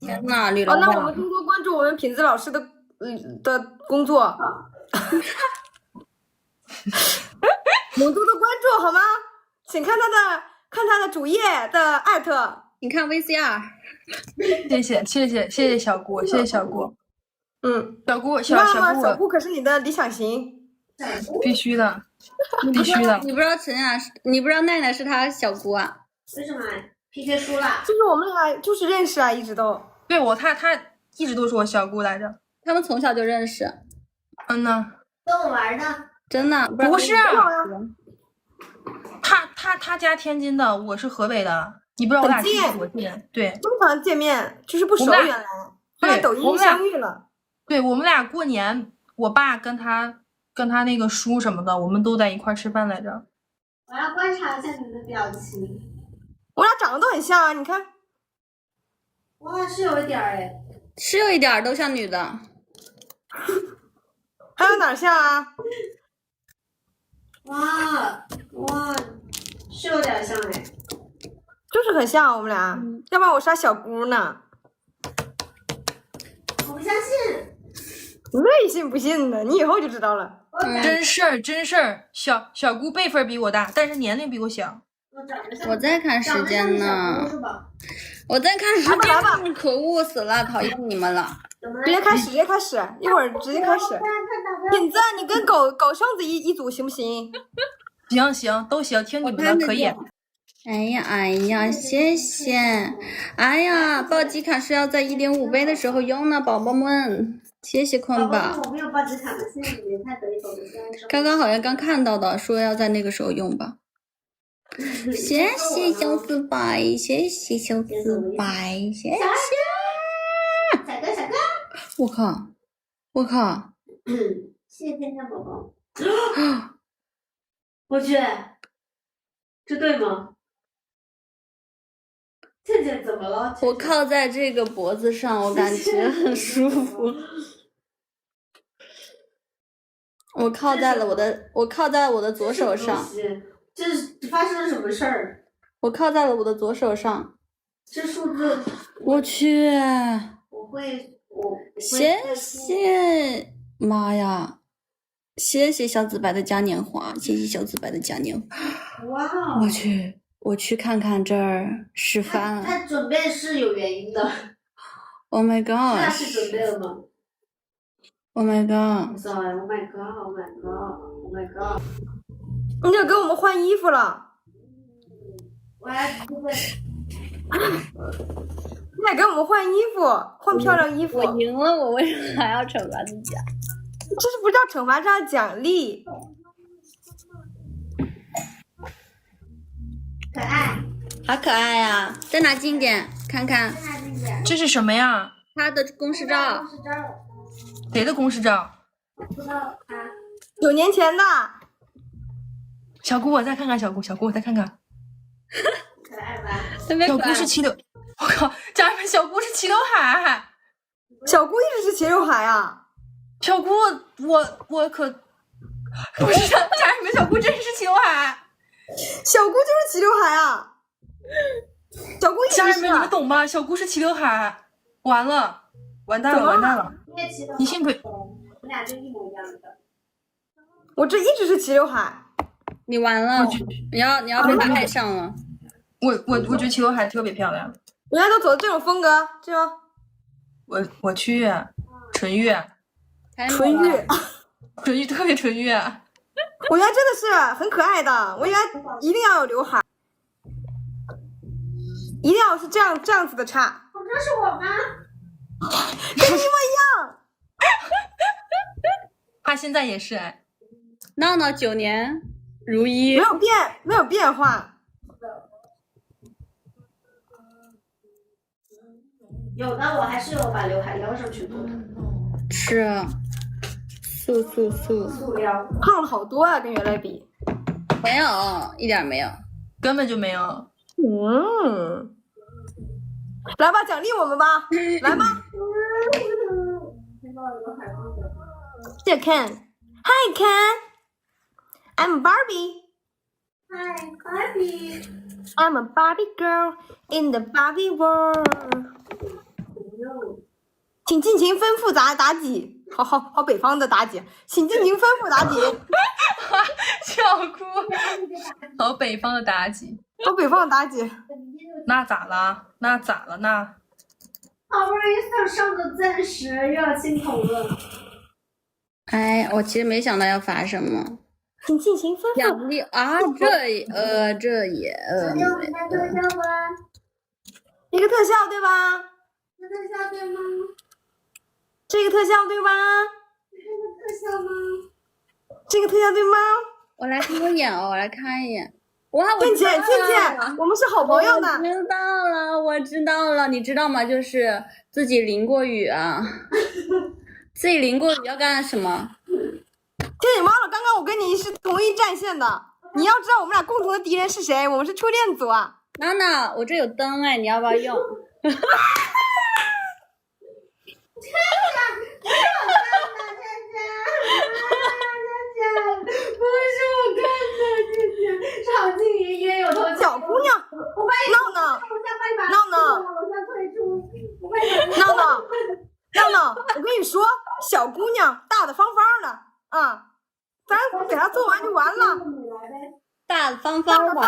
天呐，李哦，老板，那我们多多关注我们品质老师的工作，我们多多关注好吗？请看他的主页的艾特。你看 VCR，谢谢小姑，谢谢小姑。嗯，小姑小姑可是你的理想型，必须的，必须的。你不知道陈雅，你不知道奈奈是他小姑啊？为什么 PK 输了？就是我们俩就是认识啊，一直都。对他一直都是我小姑来着。他们从小就认识。嗯呐。跟我玩的？真的不是。他家天津的，我是河北的，你不知道我俩距离多近？对，经常见面，就是不熟原来，后来抖音相遇了。对，我们俩过年，我爸跟他那个叔什么的，我们都在一块吃饭来着。我要观察一下你们的表情。我俩长得都很像啊，你看。哇，是有一点哎。是有一点都像女的。还有哪像啊？哇，是有点像哎。就是很像我们俩，要不然我是他小姑呢。我不相信。没信不信的，你以后就知道了。真事儿，小姑辈分比我大，但是年龄比我小。我在看时间呢，我在看时间，可恶死了，讨厌你们了。直接开始，一会儿直接开始。品子，你跟狗剩子一组行不行？行，都行，听你们的，可以。哎呀，谢谢。哎呀，暴击卡是要在1.5倍的时候用呢，宝宝们，谢谢坤宝。我没有暴击卡的，现在你太得意狗的。刚刚好像刚看到的，说要在那个时候用吧。谢谢小四白，谢谢小四白，谢谢。小哥，我靠！谢谢天天宝宝。我去，这对吗？倩倩怎么了？我靠在这个脖子上，我感觉很舒服。我靠在了我的左手上。这是发生了什么事儿？我靠在了我的左手上。这数字，我去！谢谢，妈呀！谢谢小紫白的嘉年华，谢谢小紫白的嘉年华。哇哦！我去看看这儿示范。他准备是有原因的。Oh my god！ 他是准备了吗 ？Oh my god！ Sorry，Oh my god！Oh my god！Oh my god！ 你得给我们换衣服了。我还不会。你得给我们换衣服，换漂亮衣服。我赢了，我为什么还要惩罚自己啊？这是不叫惩罚，这叫奖励。可爱，好可爱呀！再拿近点看看。这是什么呀？他的公示照。谁的公示照？不知道啊。 9年前的。小姑，我再看看小姑，我再看看。可爱吧？小姑是齐刘，我靠，家人们，小姑是齐刘海。小姑一直是齐刘海啊。小姑，我可不是家人们，小姑真是齐刘海。小姑就是齐刘海啊。小姑一直是。家人们，你们懂吗？小姑是齐刘海。完了，完蛋了。你信不？我俩就一模一样的。我这一直是齐刘海。你完了，你要被他爱上了。我觉得齐刘海特别漂亮。人家都走这种风格，是吗？我去纯欲，特别纯欲。我原来真的是很可爱的，我原来一定要有刘海，一定要是这样子的叉。这是我吗？跟你一模一样。他现在也是哎。闹闹9年如一，没有变化。有的，我还是有把刘海撩上去过的。是，塑料。胖了好多啊，跟原来比。没有，一点没有，根本就没有。来吧，奖励我们吧，来吧。谢谢 Ken。Hi Ken。I'm Barbie. Hi Barbie. I'm a Barbie girl in the Barbie world. 请尽情吩咐妲己，好北方的妲己，请尽情吩咐妲己，笑哭，好北方的妲己，好北方的妲己。那咋了？那咋了呢？好不容易上个暂时，又要清头了。哎，我其实没想到要发什么。请尽情吩咐。奖励啊，这也这就我们的特效吧？一个特效对吧？这特效对吗？这个特效对吧？这个特效吗？这个特效对吗？我来看一眼哦，我来看一眼。哇，我倩倩，知道倩了倩，我们是好朋友的。我知道了，我知道了，你知道吗？就是自己淋过雨啊，自己淋过雨要干什么？这你忘了，刚刚我跟你是同一战线的。你要知道我们俩共同的敌人是谁？我们是初恋组啊。娜娜，我这有灯哎，你要不要用？场记里也有头小姑娘，闹闹，闹闹，我先退出。闹闹，我跟你说，小姑娘大大方方的啊，咱给她做完就完了。大大方方的，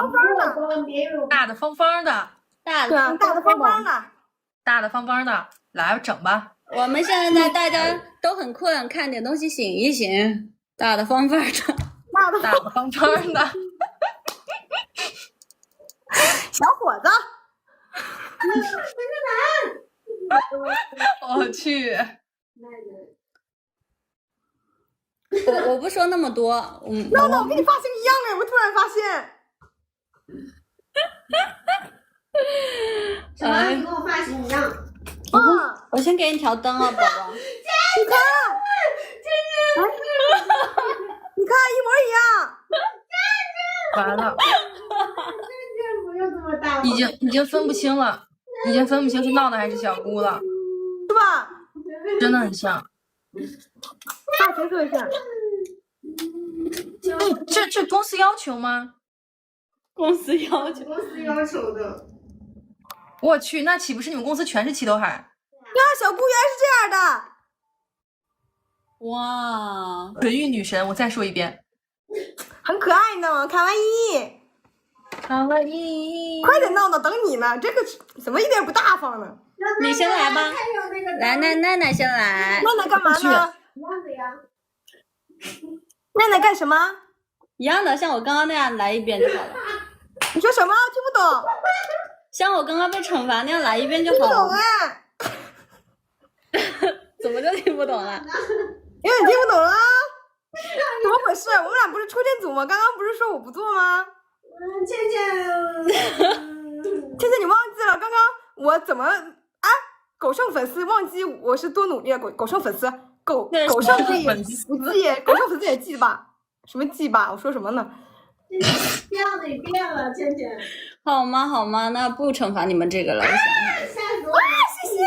大的方方的，对啊，大大大大方方的。大的方方的，来整吧。我们现在大家都很困，看点东西醒一醒。大大方方的，大的方方的，小伙子，我去，我不说那么多，闹闹，我跟你发型一样哎，我突然发现。什么？你跟我发型一样？我先给你调灯啊，宝宝。你看，你看一模一样。完了，不用这么大。已经分不清了，已经分不清是闹闹还是小姑了，是吧？真的很像。大学特像。这公司要求吗？公司要求。公司要求的。我去，那岂不是你们公司全是齐刘海？呀，小姑原来是这样的。哇，纯欲女神，我再说一遍。很可爱呢，卡哇伊。卡哇伊，快点闹闹，等你呢。这个怎么一点不大方呢？你先来吧。来，奈奈先来。奈奈干嘛呢？一样的呀。奈奈干什么？一样的，像我刚刚那样来一遍就好了。你说什么？听不懂。像我刚刚被惩罚那样来一遍就听不好了。懂啊？怎么就听不懂了？有点听不懂了。怎么回事？我们俩不是初恋组吗？刚刚不是说我不做吗？倩倩，倩倩，你忘记了刚刚我怎么啊？狗剩粉丝忘记我是多努力了。狗剩粉丝，狗剩可以不记，狗剩粉丝也记吧？什么记吧？我说什么呢？这样子你变了，倩倩。好吗？好吗？那不惩罚你们这个了。我想想。吓死我了！谢谢。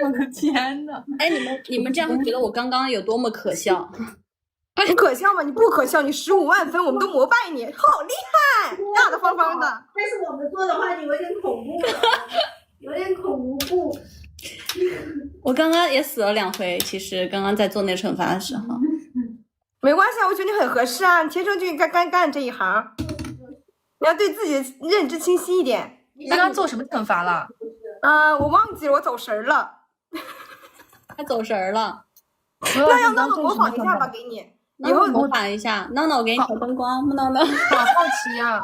我的天呐，哎，你们这样会觉得我刚刚有多么可笑？你可笑吗？你不可笑，你15万分，我们都膜拜你，好厉害，大大方方的。但是我们做的话就有点恐怖了，有点恐怖。我刚刚也死了2回，其实刚刚在做那个惩罚的时候。没关系啊，我觉得你很合适啊，你天生就应该干这一行。你要对自己的认知清晰一点。你刚刚做什么惩罚了？我忘记了，我走神了。他走神儿了。那要闹闹模仿一下吧，给你。以后模仿一下，闹闹，我给你调灯光，闹闹。好好奇呀！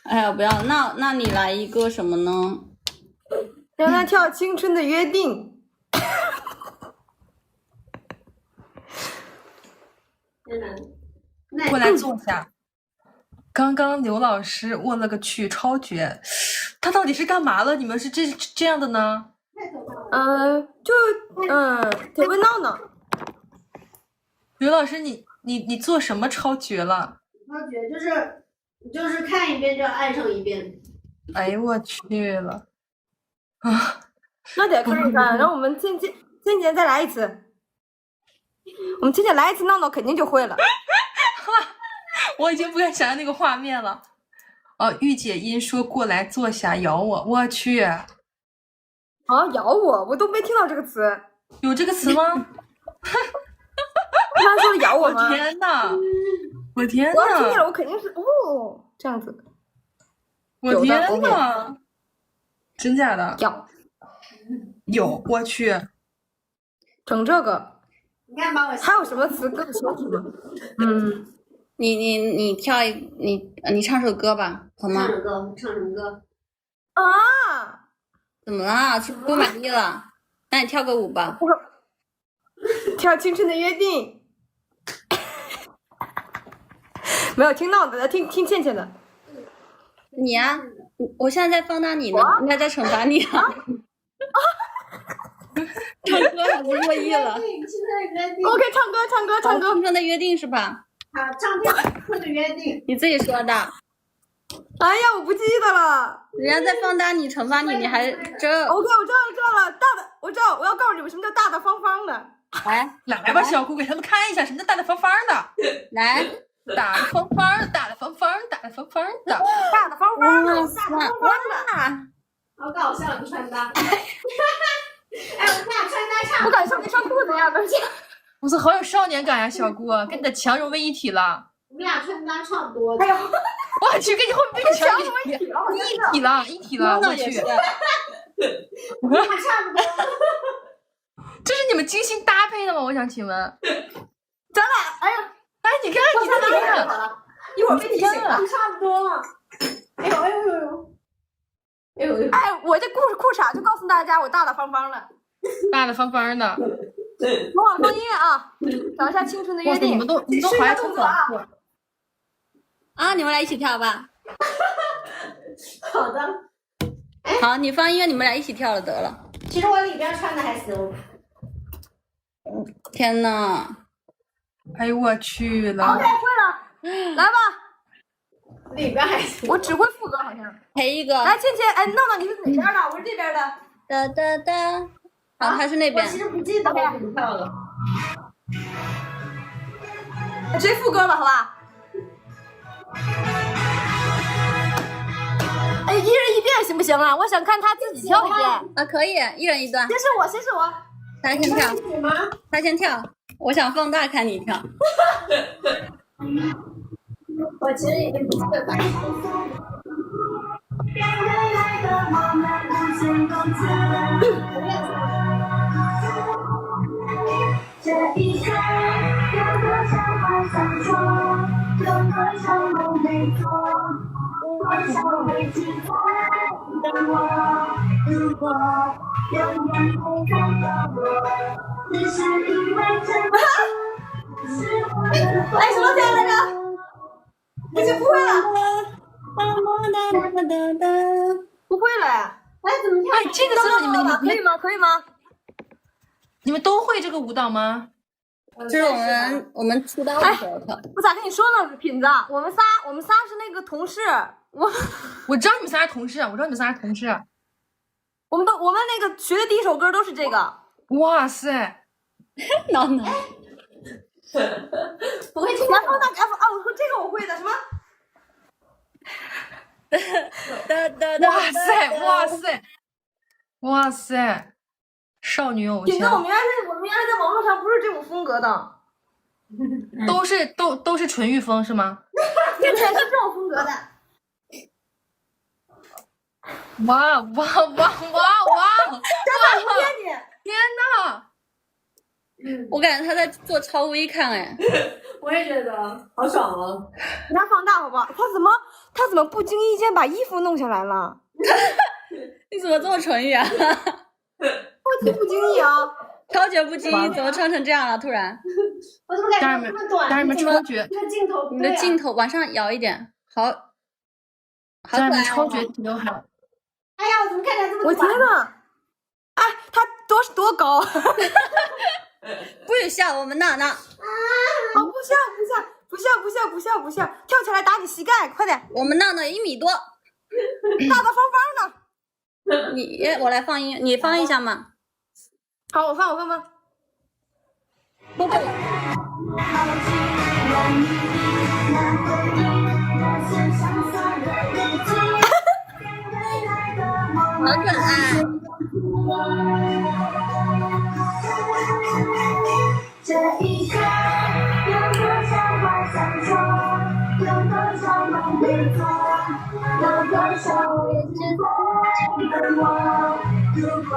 哎呀，不要，那你来一个什么呢？让他跳《青春的约定》。过来坐下。刚刚刘老师，我勒个去，超绝！他到底是干嘛了？你们是这样的呢？得问闹闹。刘老师，你做什么超绝了？超绝就是看一遍就要爱上一遍。哎呦我去了啊！那得看一看，然后我们渐渐再来一次。我们渐渐来一次，闹闹肯定就会了。我已经不敢想象那个画面了。哦，御姐音说过来坐下咬我，我去，啊，咬我都没听到这个词。有这个词吗？他刚说的咬我吗？天呐！我天我要听见呐！了，我肯定是哦这样子。我天呐！真假的？咬有，我去。整这个，你看把我还有什么词跟我说说吗？你跳你唱首歌吧，好吗？唱什么歌？啊！怎么了？是不满意了？那你跳个舞吧。跳青春的约定。没有听到的，听倩倩的。你呀、我现在在放大你呢，应该在惩罚你啊。唱歌还不乐意了。青春的约定。 OK， 唱歌。青春的约定是吧？好，唱青春的约定。你自己说的。哎呀，我不记得了。人家在放大你、惩罚你，你还这 OK， 我知道了，大的，我知道，我要告诉你们什么叫大大方方的。来吧，小姑，给他们看一下什么叫大大方方的。来，大大方方的，大大方方的，大大方方的。大大方方的，哇大大方方的。好搞笑，你穿搭。哎，我们俩穿搭差我感觉像没穿裤子一样的。不是好有少年感呀，小姑，跟你的强融为一体了。我们俩穿搭差不多。哎呦，我去，跟你后面被你强融为一体了，我去。我们俩差不多。这是你们精心搭配的吗？我想请问。咱俩，哎呀，哎，你看，你看，一会儿被提醒了。差不多。哎呦哎呦哎呦！哎呦！哎，我这裤衩就告诉大家，我大大方方的。大大方方的。模仿放音乐啊，找一下青春的约定。你们都怀着动啊！啊，你们俩一起跳吧。好的。好，你放音乐，你们俩一起跳了得了。其实我里边穿的还行。天呐！哎呦我去了。 OK， 会了，来吧。里边还行。我只会副歌好像。陪一个。来，倩倩，哎，闹闹，你是哪边的？我是这边的。哒哒哒。好，他是那边。我其实不记得我怎么跳了。直接副歌了，好吧？哎，一人一遍行不行啊？我想看他自己跳一遍。啊，可以，一人一段。先是我。他先跳。你吗？他先跳，我想放大看你跳。我其实已经不记得了。这一刻，有多少话想说，有多少梦没做，多少未知在等我。如果永远不看到我，只是因为这是我的。哎，什么跳来着？我就不会了。不会了呀。哎，怎么跳？哎，这个时候你们可以吗？可以吗？你们都会这个舞蹈吗？这是我们出道的时候跳。我咋跟你说呢，品子？我们仨是那个同事，我知道你们仨是同事，我们那个学的第一首歌都是这个。哇塞！闹闹。不会听。来放大啊！我会这个我会的，什么？哇塞！少女偶品子，我像们原来在网络上不是这种风格的，都是纯欲风是吗？之前是这种风格的。哇！天哪！我感觉他在做超微看哎。我也觉得好爽哦。给他放大好不好？他怎么不经意间把衣服弄下来了？你怎么这么纯欲啊？不经意啊！超绝不经意，怎么唱成这样了？突然，我怎么感觉这么短？家人们超绝！这镜头，你的镜头往上摇一点，好可爱、哦！超绝刘海！哎呀，我怎么看起来这么短？我天呐！哎，他多高？不许笑，我们闹闹。啊！不笑，跳起来打你膝盖，快点！我们闹闹1米多，大大方方的。我来放音乐，你放一下嘛。好，我放。不。好可爱。这一刻，有多少话想说，有多少梦没做，有多少未知的我。如果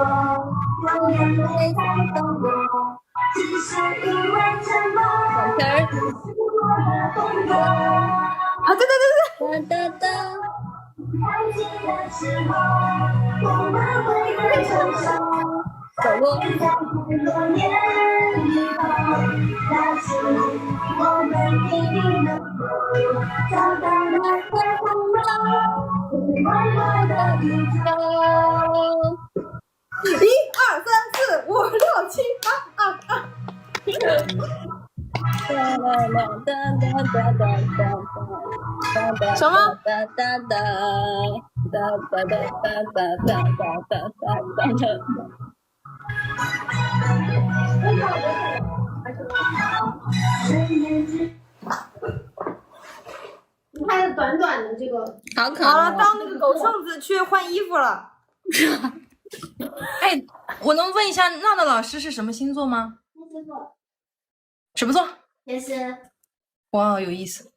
有人会再懂我，只是因为沉默，是我的风格。啊，对，哒哒哒。爱情的时候，我们会更成熟。走路。在很多年以后，那时我们一定能够找到那个红楼，快乐的宇宙。1、2、3、4、5、6、7、8。什么？你看这短短的这个，好可好了，爱。当那个狗剩子去换衣服了。哎，我能问一下闹闹老师是什么星座吗？天蝎座，什么座？天蝎，哇，有意思。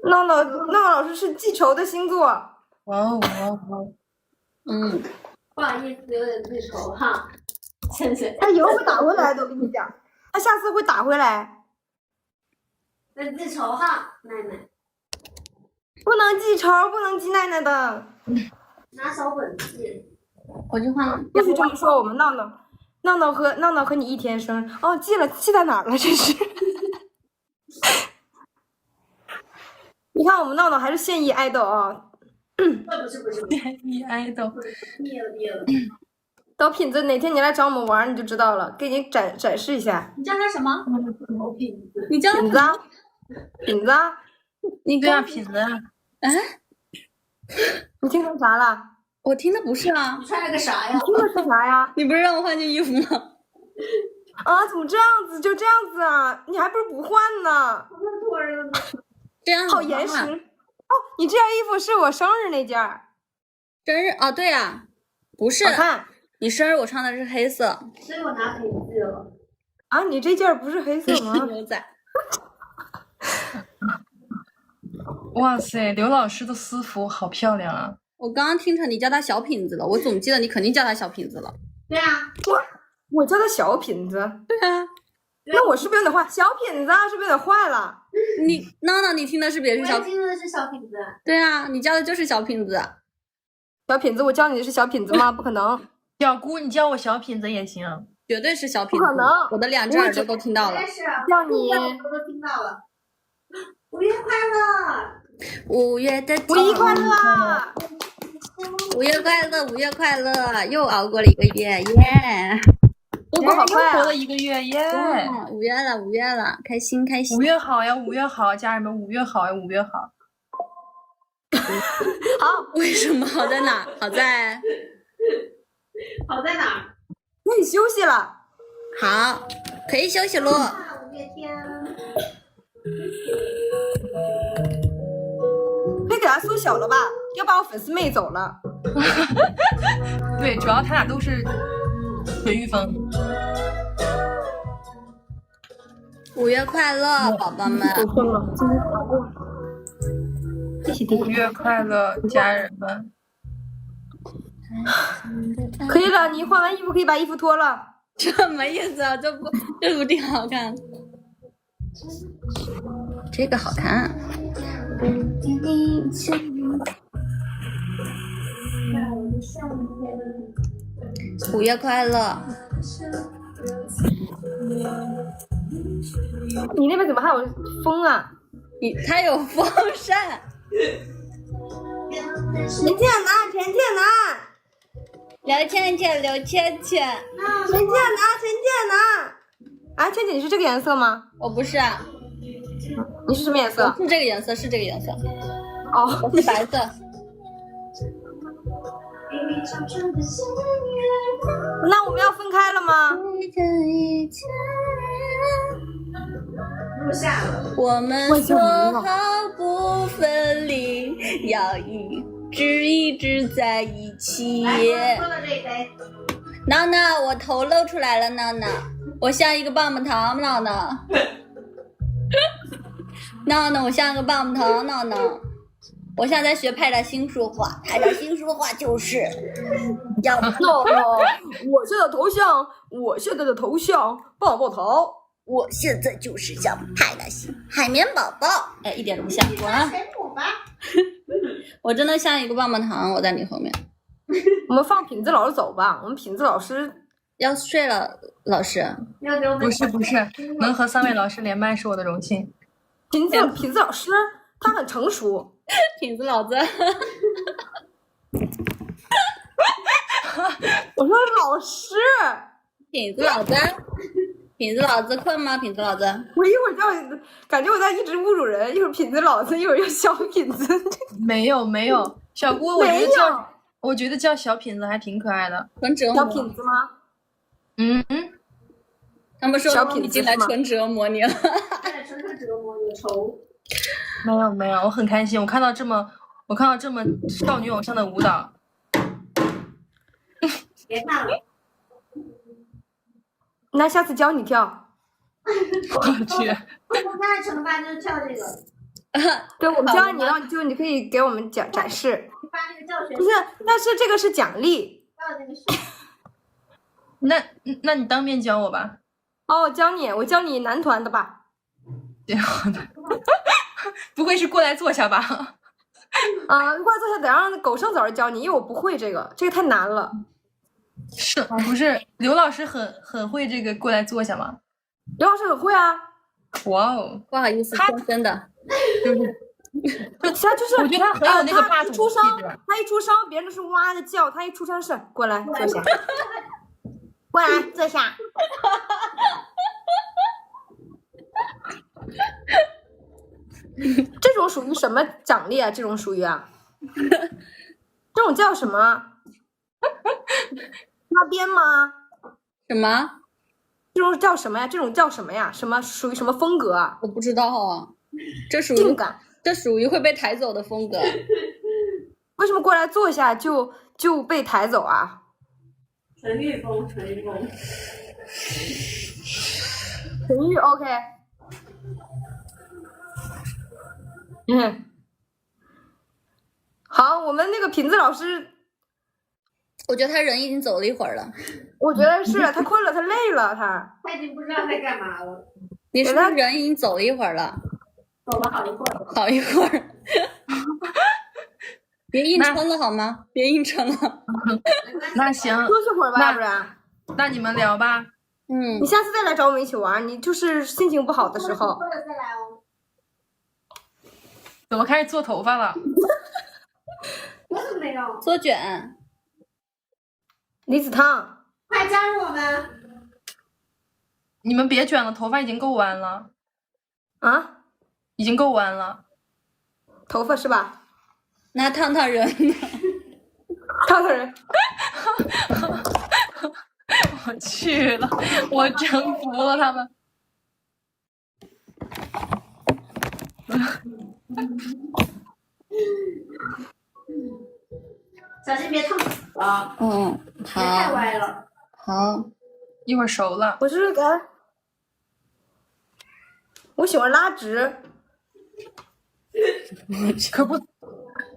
闹闹老师是记仇的星座。哇哦哇哦哇哦！嗯，不好意思，有点记仇哈。天蝎，他以后会打回来的，我跟你讲，他下次会打回来。那记仇哈，奶奶，不能记仇，不能记奈奈的。拿小本记。我就换。不许这么说，我们闹闹和你一天生日哦，记了，记在哪儿了？这是。你看我们闹闹还是现役爱豆啊。不是，你爱豆。灭了。小品子，哪天你来找我们玩，你就知道了，给你展示一下。你叫他什么？好品质。你叫他品子啊，品子啊，你对啊，跟品子啊。哎，你听成啥了？我听的不是啊你。穿了个啥呀？听的是啥呀？你不是让我换件衣服吗？啊，怎么这样子？就这样子啊？你还不如不换呢，我那托儿了呢。这样好严实。哦，你这件衣服是我生日那件儿，生日哦，对呀，不是好看你生日我穿的是黑色。所以我拿笔记了。啊！你这件儿不是黑色吗？牛仔。哇塞，刘老师的私服好漂亮啊！我刚刚听成你叫他小品子了，我总记得你肯定叫他小品子了。对啊，我叫他小品子，对啊，那我是不是有点坏？小品子啊，是不是有点坏了？你闹闹，你听的是不是也是小我？听的是小品子。对啊，你叫的就是小品子。小品子，我叫你的是小品子吗？不可能，小姑，你叫我小品子也行。绝对是小品子，不可能我的2只耳朵都听到了我也。是，叫你我都听到了。5月快乐5月的5一快乐啊！ 5月快乐，5月快乐，又熬过了1个月，耶！又过好快啊又过了！1个月耶5月了，5月了，开心开心！5。月好呀，5月好，家人们，5月好呀，5月好。好，为什么好在哪？好在好在哪儿？可以休息了。好，可以休息喽。啊，五月天。可以给他缩小了吧？要把我粉丝妹走了。对，主要他俩都是水玉峰。 5月快乐，宝宝们！我疯了，今天好过。谢谢弟5月快乐，家人们！可以了，你换完衣服可以把衣服脱了。这没意思啊，这不挺好看？这个好看。5月快乐！你那边怎么还有风啊？它有风扇。钱钱拿，钱钱拿，刘倩倩，刘倩倩，钱钱拿，钱钱拿。啊，倩倩，你是这个颜色吗？我不是啊，你是什么颜色？是这个颜色，是这个颜色，哦，我是白色。那我们要分开了吗？入夏了。我们说好不分离，要一一直在一起。来，喝了这一杯。闹闹，我头露出来了，闹闹，我像一个棒棒糖，闹闹。闹闹，我像个棒棒糖，闹闹。我现在在学派大星说话，派大星说话就是要闹闹，我现在的头像棒棒糖。我现在就是像派大星海绵宝宝，哎，一点都不像，果然水果吧。我真的像一个棒棒糖，我在你后面。我们放品子老师走吧，我们品子老师要睡了，老师。要给我们不是，能和3位老师连麦是我的荣幸。品子老师他很成熟。品子老子，我说老师，品子老子，品子老子困吗？品子老子，我一会儿叫，感觉我在一直侮辱人，一会儿品子老子，一会儿又小品子。没有，小姑，我觉得叫小品子还挺可爱的。纯折磨。小品子吗？他们说小品子你进来纯折磨你了。纯折磨你愁。没有，我很开心，我看到这么少女偶像的舞蹈。别看了。那下次教你跳。我去，我刚才惩罚就是跳这个。对，我们教你，然后就你可以给我们展示。你发那个教学。不是，但是这个是奖励。到那个是。那你当面教我吧。哦，我教你男团的吧。这样的，不会是过来坐下吧？过来坐下，得让狗剩早儿教你，因为我不会这个太难了。是不是刘老师很会这个过来坐下吗？刘老师很会啊。哇哦，不好意思，天生的。他就是，我觉得他很有那个霸主气质。他一出声，别人都是哇的叫，他一出声是过来坐下，过来坐下。这种属于什么奖励啊？这种属于啊？这种叫什么？擦边吗？什么？这种叫什么呀？这种叫什么呀？什么属于什么风格啊？我不知道啊，这属性感，这属于会被抬走的风格。为什么过来坐下就被抬走啊？纯欲风。纯纯欲 OK。好，我们那个品子老师，我觉得他人已经走了一会儿了。我觉得是他困了，他累了，他已经不知道在干嘛了。你是不是人已经走了一会儿了？走了好一会儿。好一会儿。别硬撑了好吗？别硬撑了。那行，休息会儿吧，要不然。那你们聊吧。你下次再来找我们一起玩，你就是心情不好的时候。喝了再来哦。怎么开始做头发了？我怎么没有？做卷。离子烫。快加入我们！你们别卷了，头发已经够弯了。啊？已经够弯了。头发是吧？那烫烫人呢？烫烫人。我去了，我征服了他们。小心别烫死了。好。太歪了。好，一会儿熟了。我是我喜欢拉直。可不行，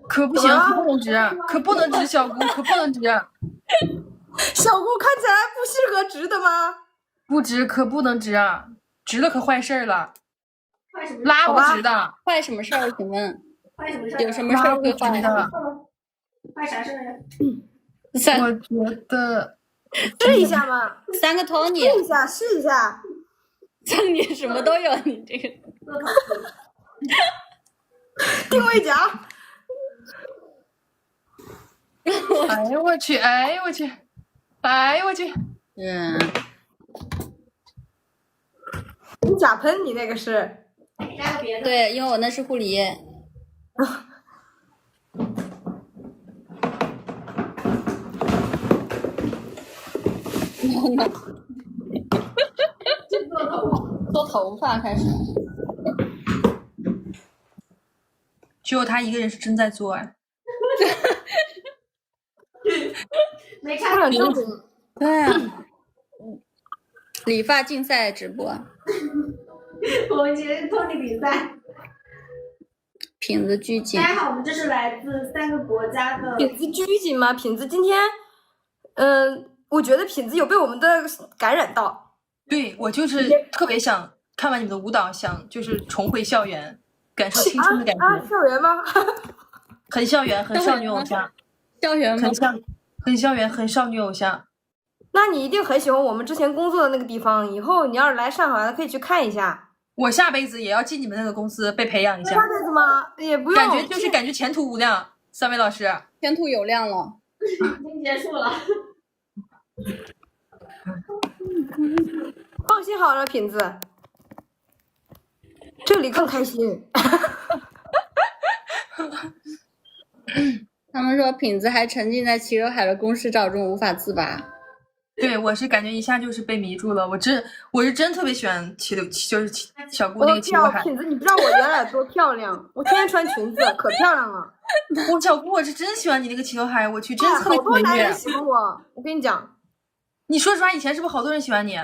可不能直，可不能直，小姑可不能直。小姑看起来不适合直的吗？不直，可不能直，直了可坏事了。拉不直的。坏什么事儿？请问？坏什么事儿？有什么事儿会坏的？坏啥事儿呀？我觉得试一下嘛。3个 Tony。试一下。像你什么都有，你这个。定位夹。哎呦我去！哎呦我去！哎呦我去！你假喷，你那个是？加个别的。对，因为我那是护理液。做头发开始。只有他一个人是真在做哎。没看到正经。对啊，理发竞赛直播，我们今天脱离比赛。品子拘谨大。家好，我们这是来自3个国家的。品子拘谨吗？品子今天，我觉得品子有被我们的感染到。对，我就是特别想看完你们的舞蹈，想就是重回校园，感受青春的感觉。校园吗？很校园，很少女偶像，校园吗？很校园，很少女偶像。那你一定很喜欢我们之前工作的那个地方，以后你要是来上海了，可以去看一下。我下辈子也要进你们那个公司被培养一下。下辈子吗？也不用。感觉前途无量。3位老师，前途有量了。已经结束了。放心好了，品子，这里更开心。他们说品子还沉浸在齐刘海的公式照中无法自拔。对，我是感觉一下就是被迷住了。我是真特别喜欢就是小姑那个齐刘海。品子，你不知道我原来有多漂亮，我天天穿裙子，可漂亮了。小姑，我是真喜欢你那个齐刘海，我去，真特别好多男人喜欢我。我跟你讲，你说实话，以前是不是好多人喜欢你？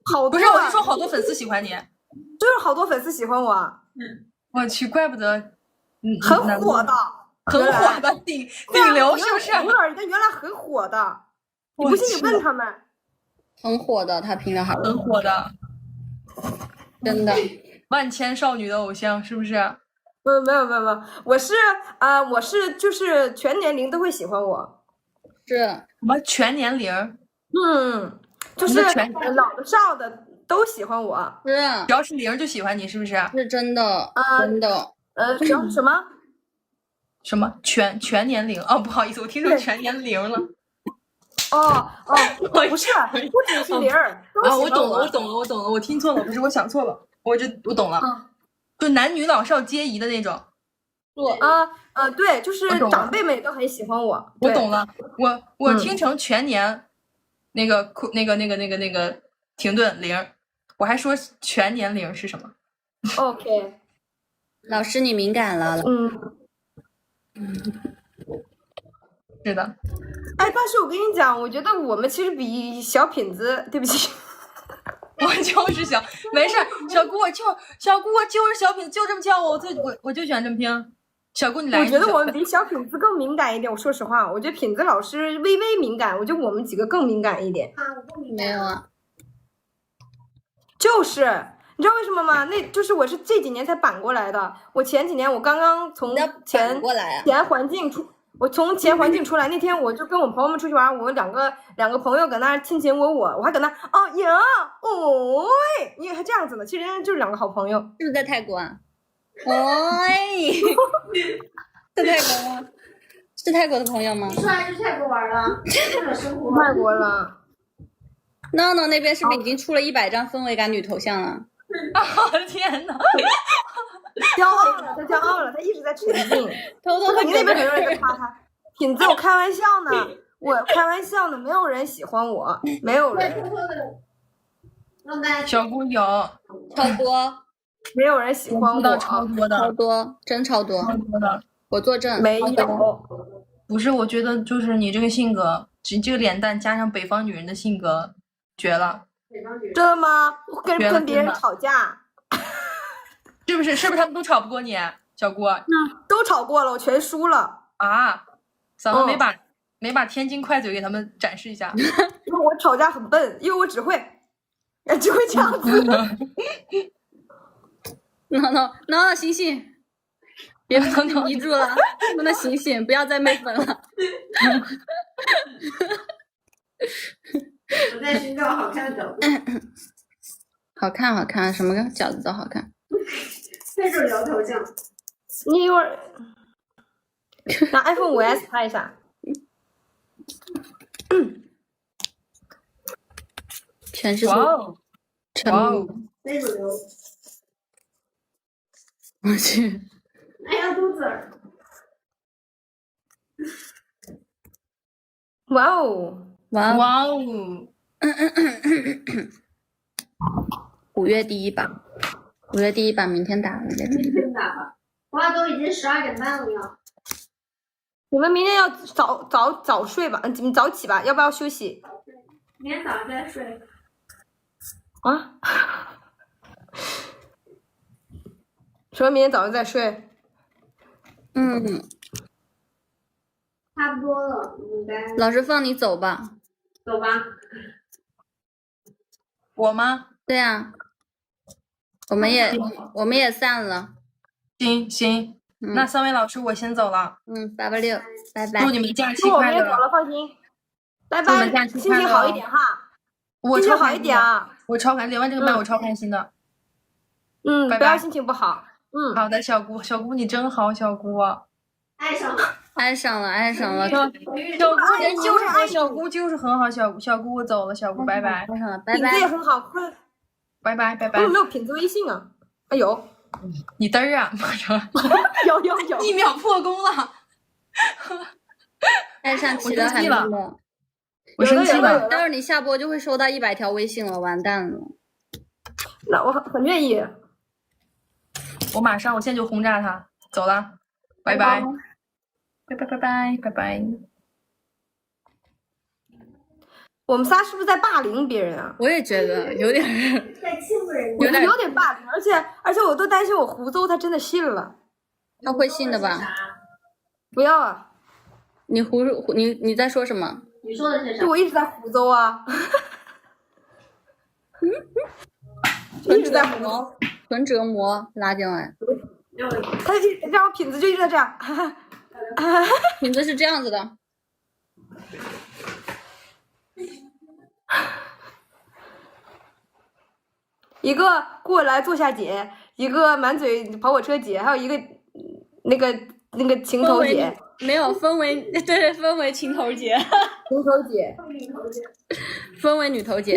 好多，不是，我是说好多粉丝喜欢你，就是好多粉丝喜欢我。我去，怪不得，很火的，很火的顶流是不是？普洱跟原来很火的，你不信你问他们。很火的，他平常还很火的，真的。万千少女的偶像是不是？没有，我是就是全年龄都会喜欢我。是什么全年龄？就是老的少的都喜欢我。是，只要是零就喜欢你，是不是？是真的，真的。只要什么？什么全年龄？哦，不好意思，我听成全年龄了。不是，不只是零儿。我懂了，我听错了，不是我想错了，我懂了，就男女老少皆宜的那种。对，就是长辈们也都很喜欢我。我懂了，我听成全年，那个停顿零，我还说全年龄是什么 ？OK， 老师你敏感了。是的。哎，但是我跟你讲，我觉得我们其实比小品子，对不起，我就是没事，小姑我就是小品，就这么叫我就喜欢这么听。小姑你来。我觉得我们比小品子更敏感一点。我说实话，我觉得品子老师微微敏感，我觉得我们几个更敏感一点。我不敏感。没有啊，就是你知道为什么吗？那就是我是这几年才扳过来的。我前几年我刚刚从前环境出。我从前环境出来那天，我就跟我朋友们出去玩，我们两个朋友搁那亲亲我还搁那你还这样子呢。其实人家就是2个好朋友。是不是在泰国啊？在泰国吗？是泰国的朋友吗？你出来去泰国玩了？泰国了。闹闹那边是不是已经出了100张氛围感女头像了？天哪！骄傲了，他一直在沉浸。偷偷的你那边很多人在夸他。品子，我开玩笑呢，没有人喜欢我，没有人。偷偷的让大家。小姑有超多，没有人喜欢我，超多的，超多，真超多，超多的。我作证。没有。不是，我觉得就是你这个性格，这个脸蛋加上北方女人的性格，绝了。真的吗？我跟别人吵架。是不是他们都吵不过你，小姑？都吵过了，我全输了啊！咱们没把天津快嘴给他们展示一下。因为我吵架很笨，因为我只会这样子。闹醒醒，别被你迷住了，闹醒醒，不要再媚粉了。我在寻找好看的角度。好看，什么个角子都好看。那种摇头像。你一会儿拿 iPhone 5S 拍一下。全是沉默。非主流。我去。哎呀，肚子儿。哇哦！5月第一把，5月第一把，明天打。明天打吧。哇，都已经12点半了呀。你们明天要早睡吧？你们早起吧？要不要休息？明天早上再睡。啊？说明天早上再睡。嗯，差不多了，应该老师放你走吧。走吧。我吗？对啊，我们也散了。行，那三位老师我先走了。 886，拜拜。祝你们假期祝我快乐。们也走了，放心。拜祝你们拜，假期快乐心情好一点哈。我心情好一超开心的，点啊。我超开心，连完这个麦我超开心的。拜拜不要心情不好。好的，小姑你真好，小姑。爱上了。爱上了。小姑人就是好，小姑就是很好，小姑我走了，小姑拜拜。爱上了，拜品质也拜。很好，快。拜拜。为什么没有品质微信啊？哎有，你嘚儿啊，有， 1秒破功了。爱上齐了还那个，我生气了。待会儿你下播就会收到100条微信了，完蛋了。那我很愿意。我马上，我现在就轰炸他，走了，拜拜。拜拜。我们仨是不是在霸凌别人啊？我也觉得有点在欺负人家。我觉得有点霸凌，而且我都担心我胡诌他真的信了。他会信的吧？不要啊！你在说什么？你说的是啥就？我一直在胡诌啊。一直在胡诌。纯折磨，拉进来。他让我品质就一直在这样。品质是这样子的。一个过来坐下姐，一个满嘴跑火车姐，还有一个那个情头姐，没有分为情头姐，情头姐，分为女头姐。